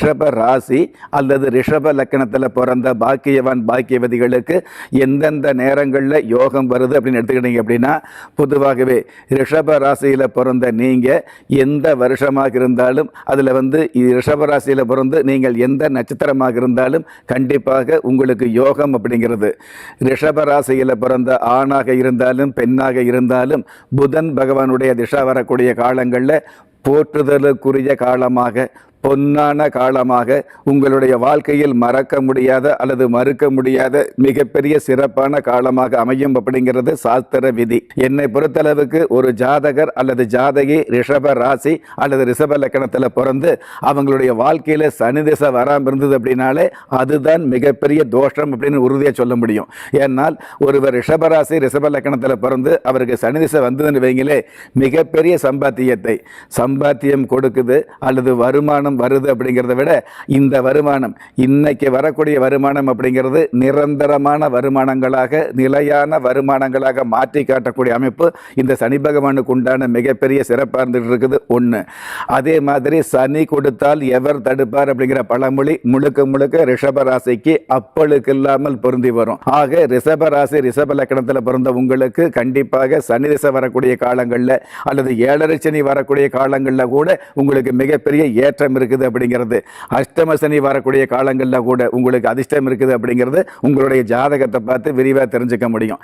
ரிஷப ராசி அல்லது ரிஷப லக்கணத்தில் பிறந்த பாக்கியவான் பாக்கியவதிகளுக்கு எந்தெந்த நேரங்களில் யோகம் வருது அப்படின்னு எடுத்துக்கிட்டீங்க அப்படின்னா, பொதுவாகவே ரிஷப ராசியில் பிறந்த நீங்கள் எந்த வருஷமாக இருந்தாலும் அதில் ரிஷப ராசியில் பிறந்து நீங்கள் எந்த நட்சத்திரமாக இருந்தாலும் கண்டிப்பாக உங்களுக்கு யோகம் அப்படிங்கிறது. ரிஷப ராசியில் பிறந்த ஆணாக இருந்தாலும் பெண்ணாக இருந்தாலும் புதன் பகவானுடைய திசா வரக்கூடிய காலங்களில் போற்றுதலுக்குரிய காலமாக, பொன்னான காலமாக, உங்களுடைய வாழ்க்கையில் மறக்க முடியாத அல்லது மறுக்க முடியாத மிகப்பெரிய சிறப்பான காலமாக அமையும் அப்படிங்கிறது சாஸ்திர விதி. என்னை பொறுத்தளவுக்கு ஒரு ஜாதகர் அல்லது ஜாதகி ரிஷப ராசி அல்லது ரிஷப லக்கணத்தில் பிறந்து அவங்களுடைய வாழ்க்கையில் சனி திசை வராமல் இருந்தது அப்படின்னாலே அதுதான் மிகப்பெரிய தோஷம் அப்படின்னு உறுதியாக சொல்ல முடியும். ஏன்னால் ஒருவர் ரிஷப ராசி ரிஷப லக்கணத்தில் பிறந்து அவருக்கு சனி திசை வந்ததுன்னு வைங்களே, மிகப்பெரிய சம்பாத்தியம் கொடுக்குது அல்லது வருமானம் வருது அப்படிங்கிறத விட இந்த வருமானம், இன்னைக்கு வரக்கூடிய வருமானம் அப்படிங்கிறது நிரந்தரமான வருமானங்களாக, நிலையான வருமானங்களாக மாற்றி காட்டக்கூடிய அமைப்பு இந்த சனி பகவானுக்கு உண்டான மிகப்பெரிய சிறப்பாக இருந்துட்டு இருக்குது ஒன்று. அதே மாதிரி சனி கொடுத்தால் எவர் தடுப்பார் அப்படிங்கிற பழமொழி முழுக்க முழுக்க ரிஷப ராசிக்கு அப்பளுக்கு இல்லாமல் பொருந்தி வரும். ஆக ரிஷப ராசி ரிஷப லக்கணத்தில் பிறந்த உங்களுக்கு கண்டிப்பாக சனி திசை வரக்கூடிய காலங்களில் அல்லது 7.5 சனி வரக்கூடிய காலங்களில் கூட உங்களுக்கு மிகப்பெரிய ஏற்றம் இருக்குது அப்படிங்கிறது. அஷ்டம சனி வரக்கூடிய காலங்களில் கூட உங்களுக்கு அதிர்ஷ்டம் இருக்குது அப்படிங்கிறது உங்களுடைய ஜாதகத்தை பார்த்து விரிவாக தெரிஞ்சுக்க முடியும்.